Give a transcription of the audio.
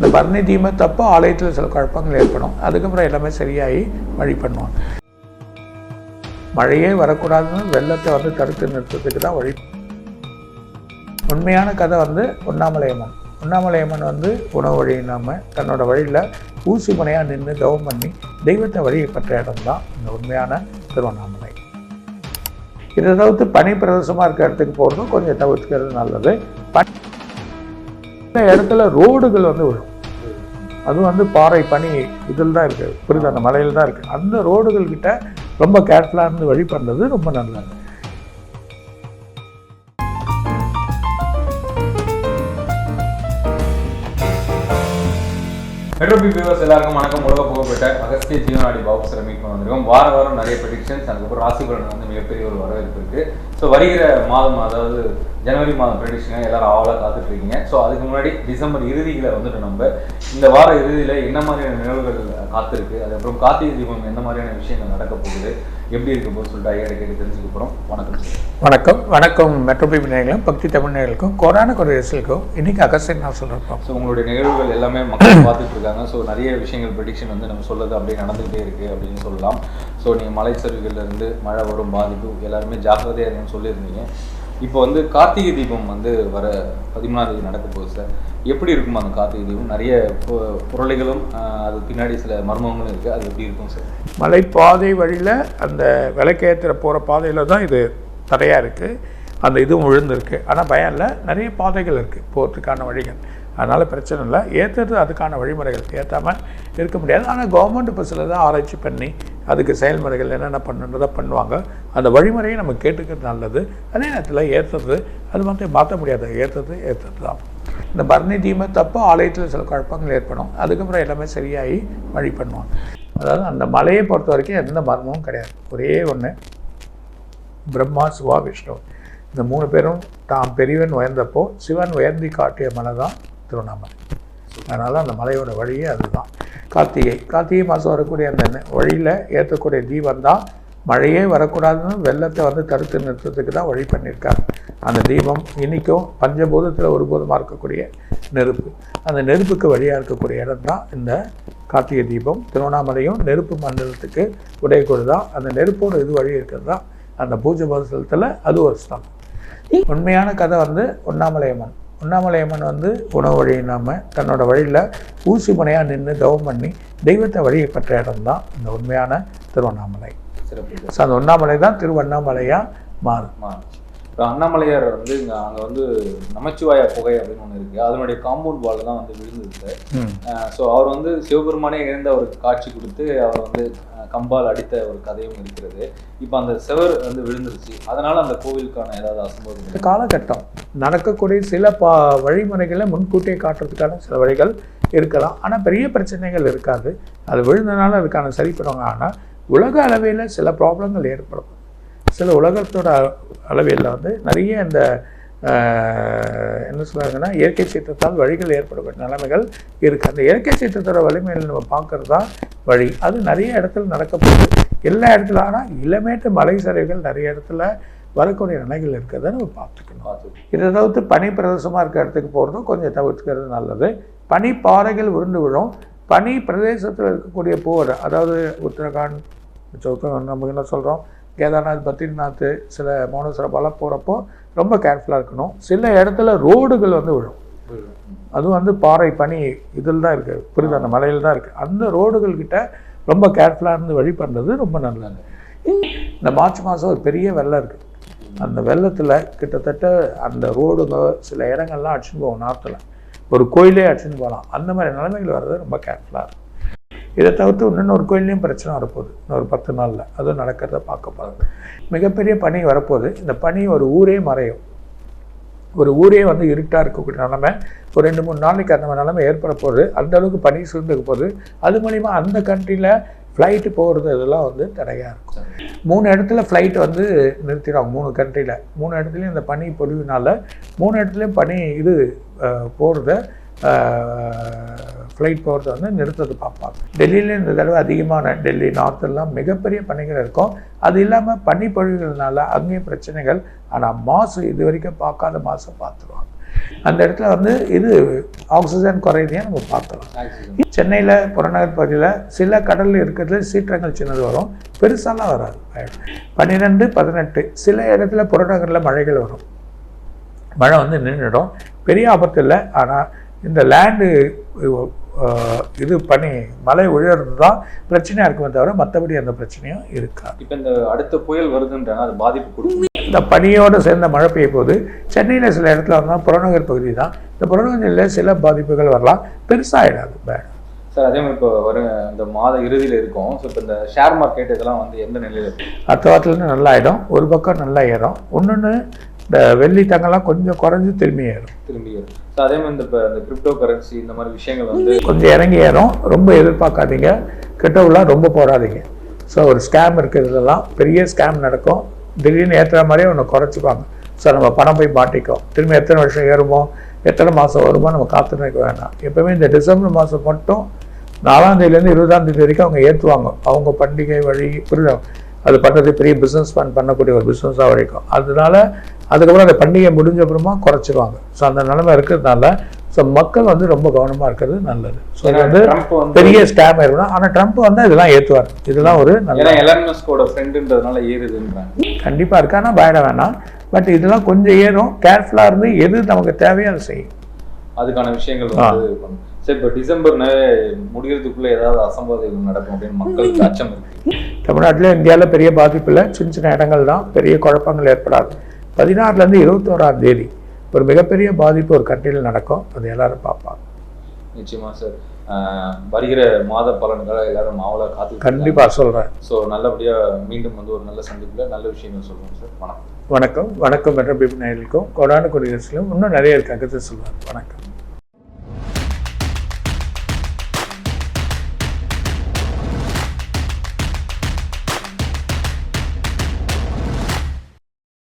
இந்த பரணி தீபத்தப்போ ஆலயத்தில் சில குழப்பங்கள் ஏற்படும். அதுக்கப்புறம் எல்லாமே சரியாகி வழி பண்ணுவாங்க. மழையே வரக்கூடாதுன்னு வெள்ளத்தை வந்து தடுத்து நிறுத்தத்துக்கு தான் வழி. உண்மையான கதை வந்து உண்ணாமலையம்மன். உண்ணாமலையம்மன் வந்து உணவு வழி இல்லாமல் தன்னோட வழியில் ஊசி முனையாக நின்று தவம் பண்ணி தெய்வத்தை வழியை பெற்ற இடம் தான் இந்த உண்மையான திருவண்ணாமலை. இதை தவிர்த்து பனி பிரதேசமாக இருக்கிற இடத்துக்கு போகிறதும் கொஞ்சம் தவிர்த்துக்கிறது நல்லது. இந்த இடத்துல ரோடுகள் வந்து விழும். அது வந்து பாறை பனி இதில் தான் இருக்குது, புரியுது, அந்த மலையில் தான் இருக்குது. அந்த ரோடுகள் கிட்ட ரொம்ப கேர்ஃபுல்லாக இருந்து வழி பண்ணுறது ரொம்ப நல்லது. மெட்ரோபி வியூவர்ஸ் எல்லாருக்கும் வணக்கம். உலக புகழ்பெற்ற அகஸ்திய ஜீவனாடி பாபு சார் மீட் பண்ண வந்திருக்கோம். வாரம் நிறைய ப்ரெடிக்ஷன்ஸ், அதுக்கப்புறம் ராசி பலன் வந்து மிகப்பெரிய ஒரு வரவேற்பு இருக்குது. ஸோ வருகிற மாதம், அதாவது ஜனவரி மாதம் ப்ரெடிக்ஷனை எல்லாரும் ஆவலாக காத்துட்டு இருக்கீங்க. ஸோ அதுக்கு முன்னாடி டிசம்பர் இறுதியில் வந்துட்டு நம்ம இந்த வார இறுதியில் என்ன மாதிரியான நிகழ்வுகள் காத்திருக்கு, அதுக்கப்புறம் கார்த்திகை தீபம் எந்த மாதிரியான விஷயங்கள் நடக்க போகுது, எப்படி இருக்க போகுது சொல்லிட்டு ஐயா கேட்டு தெரிஞ்சுக்க போகிறோம். வணக்கம் சார். வணக்கம். வணக்கம் மெட்ரோபி நேயர்களும் பக்தி தமிழ் நேயர்களுக்கும் கொரோனா ரசிகளுக்கும் இன்னைக்கு அகஸ்தியன் நான் சொல்கிறோம். ஸோ உங்களுடைய நிகழ்வுகள் எல்லாமே மக்கள் பார்த்துட்டு இருக்காங்க. ஸோ நிறைய விஷயங்கள் ப்ரெடிக்ஷன் வந்து நம்ம சொல்லுறது அப்படியே நடந்துகிட்டே இருக்குது அப்படின்னு சொல்லலாம். ஸோ நீங்கள் மலை சரிவுகள்லேருந்து மழை வரும் பாதிப்பு எல்லாருமே ஜாக்கிரதையாக இருக்குன்னு சொல்லியிருந்தீங்க. இப்போ வந்து கார்த்திகை தீபம் வந்து வர 13ஆம் தேதி நடக்க போகுது சார். எப்படி இருக்கும் அந்த கார்த்திகை தீபம்? நிறைய பொருளைகளும் அது பின்னாடி சில மர்மங்களும் இருக்குது. அது எப்படி இருக்கும் சார்? மலைப்பாதை வழியில் அந்த விளக்கேற்றுற போகிற பாதையில் தான் இது தடையாக இருக்குது. அந்த இதுவும் விழுந்திருக்கு. ஆனால் பயம் இல்லை, நிறைய பாதைகள் இருக்குது போகிறதுக்கான வழிகள். அதனால் பிரச்சனை இல்லை. ஏற்றுறது அதுக்கான வழிமுறைகள் ஏற்றாமல் இருக்க முடியாது. ஆனால் கவர்மெண்ட் இப்போ சில தான் ஆராய்ச்சி பண்ணி அதுக்கு செயல்முறைகள் என்னென்ன பண்ணுன்றதை பண்ணுவாங்க. அந்த வழிமுறையை நம்ம கேட்டுக்கிறது நல்லது. அதே நேரத்தில் ஏற்றுறது அது மட்டும் மாற்ற முடியாது. ஏற்றுறது தான். இந்த பரணி தீபத்தப்போ ஆலயத்தில் சில குழப்பங்கள் ஏற்படும். அதுக்கப்புறம் எல்லாமே சரியாகி வழி பண்ணுவாங்க. அதாவது அந்த மலையை பொறுத்த வரைக்கும் எந்த மர்மமும் கிடையாது. ஒரே ஒன்று, பிரம்மா, சிவா, விஷ்ணு இந்த 3 பேரும் தாம் பெரியவன் உயர்ந்தப்போ சிவன் உயர்ந்தி காட்டிய மலை தான் திருவண்ணாமலை. அதனால் அந்த மலையோட வழியே அதுதான். கார்த்திகை மாதம் வரக்கூடிய அந்த வழியில் ஏற்றக்கூடிய தீபம் தான் மழையே வரக்கூடாதுன்னு வெள்ளத்தை வந்து தடுத்து நிறுத்தத்துக்கு தான் வழி பண்ணியிருக்காங்க. அந்த தீபம் இன்றைக்கும் பஞ்சபூதத்தில் ஒரு பூதமாக இருக்கக்கூடிய நெருப்பு. அந்த நெருப்புக்கு வழியாக இருக்கக்கூடிய இடம் தான் இந்த கார்த்திகை தீபம். திருவண்ணாமலையும் நெருப்பு மண்டலத்துக்கு உடையக்கூட தான். அந்த நெருப்போட இது வழி இருக்கிறது தான் அந்த பூஜை பதத்தில் அது ஒரு ஸ்தலம். உண்மையான கதை வந்து உண்ணாமலையம்மன். உண்ணாமலையம்மன் வந்து உணவு வழி இல்லாமல் தன்னோட வழியில் ஊசி முனையாக நின்று தவம் பண்ணி தெய்வத்தை வழியை பெற்ற இடம் தான் இந்த உண்மையான திருவண்ணாமலை. ஸோ அந்த உண்ணாமலை தான் திருவண்ணாமலையாக மாறும். இப்போ அண்ணாமலையார் வந்து அங்கே வந்து நமச்சிவாய புகை அப்படின்னு ஒன்று இருக்குது. அதனுடைய காம்பவுண்ட் வால் தான் வந்து விழுந்துருக்கு. ஸோ அவர் வந்து சிவபெருமானே இழந்த ஒரு காட்சி கொடுத்து அவர் வந்து கம்பால் அடித்த ஒரு கதையும் இருக்கிறது. இப்போ அந்த செவர் வந்து விழுந்துருச்சு. அதனால் அந்த கோவிலுக்கான ஏதாவது அசம்பவம் காலகட்டம் நடக்கக்கூடிய சில வழிமுறைகளை முன்கூட்டியே காட்டுறதுக்கான சில வழிகள் இருக்கலாம். ஆனால் பெரிய பிரச்சனைகள் இருக்காது. அது விழுந்தனால அதுக்கான சரி பண்ணுவாங்க. ஆனால் உலக அளவில் சில ப்ராப்ளங்கள் ஏற்படும். சில உலகத்தோட அளவில் வந்து நிறைய இந்த என்ன சொல்கிறாங்கன்னா இயற்கை சீற்றத்தால் வழிகள் ஏற்படக்கூடிய நிலைமைகள் இருக்குது. அந்த இயற்கை சீற்றத்தோட வலிமையில் நம்ம பார்க்குறது தான் வழி. அது நிறைய இடத்துல நடக்கப்படுது. எல்லா இடத்துல. ஆனால் இளமேட்டு மலை சரிவுகள் நிறைய இடத்துல வரக்கூடிய நிலைகள் இருக்கிறத நம்ம பார்த்துக்கணும். இதை தவிர்த்து பனி பிரதேசமாக இருக்கிற இடத்துக்கு போகிறதும் கொஞ்சம் தவிர்த்துக்கிறது நல்லது. பனி பாறைகள் உருண்டு விழும். பனி பிரதேசத்தில் இருக்கக்கூடிய போர், அதாவது உத்தரகாண்ட், நம்ம என்ன சொல்கிறோம், கேதார்நாத், பத்ரிநாத், சில மௌனசரபாலாம் போகிறப்போ ரொம்ப கேர்ஃபுல்லாக இருக்கணும். சில இடத்துல ரோடுகள் வந்து விழும். அது வந்து பாறை பனி இதில் தான் இருக்குது, புரியுது, அந்த மலையில் தான் இருக்குது. அந்த ரோடுகள் கிட்ட ரொம்ப கேர்ஃபுல்லாக இருந்து வழி பண்ணுறது ரொம்ப நல்லது. இந்த மார்ச் மாதம் ஒரு பெரிய வெள்ளம் இருக்குது. அந்த வெள்ளத்தில் கிட்டத்தட்ட அந்த ரோடுங்க சில இடங்கள்லாம் அடிச்சுன்னு போகும். நார்த்தில் ஒரு கோயிலே அடிச்சுன்னு போகலாம். அந்த மாதிரி நிலைமைகள் வர்றது ரொம்ப கேர்ஃபுல்லாக இருக்கும். இதை தவிர்த்து இன்னொரு கோயிலையும் பிரச்சனை வரப்போகுது. இன்னொரு 10 நாளில் அதுவும் நடக்கிறத பார்க்க போகிறது. மிகப்பெரிய பனி வரப்போகுது. இந்த பனி ஒரு ஊரே மறையும். ஒரு ஊரே வந்து இருட்டாக இருக்கக்கூடிய நிலைமை ஒரு 2-3 நாளைக்கு அந்த நிலைமை ஏற்பட போகுது. அந்தளவுக்கு பனி சூழ்ந்துக்க போகுது. அது மூலிமா அந்த கண்ட்ரியில் ஃப்ளைட்டு போகிறது இதெல்லாம் வந்து தடையாக இருக்கும். 3 இடத்துல ஃப்ளைட் வந்து நிறுத்திடுவாங்க. 3 கண்ட்ரியில் 3 இடத்துலையும் இந்த பனி பொழிவுனால 3 இடத்துலையும் பனி இது போகிறத ஃப்ளைட் போகிறத வந்து நிறுத்தது பார்ப்பாங்க. டெல்லியில் இந்த தடவை அதிகமான டெல்லி நார்த்தெல்லாம் மிகப்பெரிய பனிகள் இருக்கும். அது இல்லாமல் பனி பொழிவுகள்னால அங்கேயும் பிரச்சனைகள். ஆனால் மாசு இது வரைக்கும் பார்க்காத மாதம் பார்த்துருவாங்க. அந்த இடத்துல வந்து இது ஆக்சிஜன் குறையதையும் நம்ம பார்க்கலாம். சென்னையில் புறநகர் பகுதியில் சில கடலில் இருக்கிறதுல சீற்றங்கள் சின்னது வரும், பெருசாலாம் வராது. 12, 18 சில இடத்துல புறநகரில் மழைகள் வரும். மழை வந்து நின்றுடும், பெரிய ஆபத்து இல்லை. ஆனால் இந்த லேண்டு இது பண்ணி மழை விழுறது தான் பிரச்சனையாக இருக்குமே தவிர மற்றபடி அந்த பிரச்சனையும் இருக்காது. இப்போ இந்த அடுத்த புயல் வருதுன்றாங்க, அது பாதிப்பு கொடுக்கும். இந்த பனியோடு சேர்ந்த மழை பெய்ய போது சென்னையில் சில இடத்துல வந்தால் புறநகர் பகுதி தான், இந்த புறநகரில் சில பாதிப்புகள் வரலாம், பெருசாகிடாது. பேட் சார், அதே மாதிரி இப்போ வரும் இந்த மாத இறுதியில் இருக்கும். ஸோ இப்போ இந்த ஷேர் மார்க்கெட் இதெல்லாம் வந்து எந்த நிலையில் இருக்கும்? அடுத்த வாரத்துலேருந்து நல்லா ஆகிடும். ஒரு பக்கம் நல்லா ஏறும், இன்னொன்று இந்த வெள்ளி தங்கெல்லாம் கொஞ்சம் குறைஞ்சி திரும்பி ஏறும். ஸோ அதே மாதிரி இந்த கிரிப்டோ கரன்சி இந்த மாதிரி விஷயங்கள் வந்து கொஞ்சம் இறங்கி ஏறும். ரொம்ப எதிர்பார்க்காதீங்க, கிரிப்டோவெலாம் ரொம்ப போடாதீங்க. ஸோ ஒரு ஸ்கேம் இருக்கிறதுலாம் பெரிய ஸ்கேம் நடக்கும். திடீர்னு ஏற்றுற மாதிரியே ஒன்று குறைச்சிப்பாங்க. ஸோ நம்ம பணம் போய் மாட்டிக்கும். திரும்பி எத்தனை வருஷம் ஏறுமோ, எத்தனை மாதம் வருமோ நம்ம காத்து நிற்க வேண்டாம். எப்போவுமே இந்த டிசம்பர் மாதம் மட்டும் 4ஆம் தேதியிலேருந்து 20ஆம் தேதி வரைக்கும் அவங்க ஏற்றுவாங்க. அவங்க பண்டிகை வழி புரியுது, அது பண்ணுறது பெரிய பிஸ்னஸ் பண்ணக்கூடிய ஒரு பிஸ்னஸாக வரைக்கும். அதனால அதுக்கப்புறம் அந்த பண்டிகை முடிஞ்ச அப்புறமா குறைச்சிருவாங்க. ஸோ அந்த நிலைமை இருக்கிறதுனால ஸோ மக்கள் வந்து ரொம்ப கவனமாக இருக்கிறது நல்லது. ஸோ இது வந்து பெரிய ஸ்கேம் இருக்கணும். ஆனால் ட்ரம்ப் வந்து இதெல்லாம் ஏற்றுவார். இதெல்லாம் ஒரு நல்ல எலான் மஸ்கோட ஃப்ரெண்டுன்றதுனால ஏறுதுன்றாங்க. கண்டிப்பாக இருக்கு, ஆனால் பயட வேணாம். பட் இதெல்லாம் கொஞ்சம் ஏறும். கேர்ஃபுல்லாக இருந்து எது நமக்கு தேவையோ அதை செய்யும். அதுக்கான விஷயங்கள் வந்து சரி. இப்போ டிசம்பர் முடிகிறதுக்குள்ள ஏதாவது அசம்பாவிதங்கள் நடக்கும் அப்படின்னு மக்களுக்கு அச்சம் இருக்கு. தமிழ்நாட்டில் இந்தியாவில் பெரிய பாதிப்பு இல்லை, சின்ன சின்ன இடங்கள் தான், பெரிய குழப்பங்கள் ஏற்படாது. 16லேருந்து 21ஆம் தேதி ஒரு மிகப்பெரிய பாதிப்பு ஒரு கண்ட்ரியில் நடக்கும். அது எல்லாரும் பார்ப்பாங்க. நிச்சயமா சார். வருகிற மாத பலன்களை எல்லாரும் மாவள காத்து கண்டிப்பாக சொல்கிறேன். ஸோ நல்லபடியாக மீண்டும் வந்து ஒரு நல்ல சந்திப்பில் நல்ல விஷயங்கள் சொல்லுவோம் சார். வணக்கம். வணக்கம். வணக்கம் என்ற பிபின் நேயர்களுக்கும் கோடான கொடிகளுக்கும் இன்னும் நிறைய இருக்கு அகத்தை சொல்லுவார். வணக்கம்.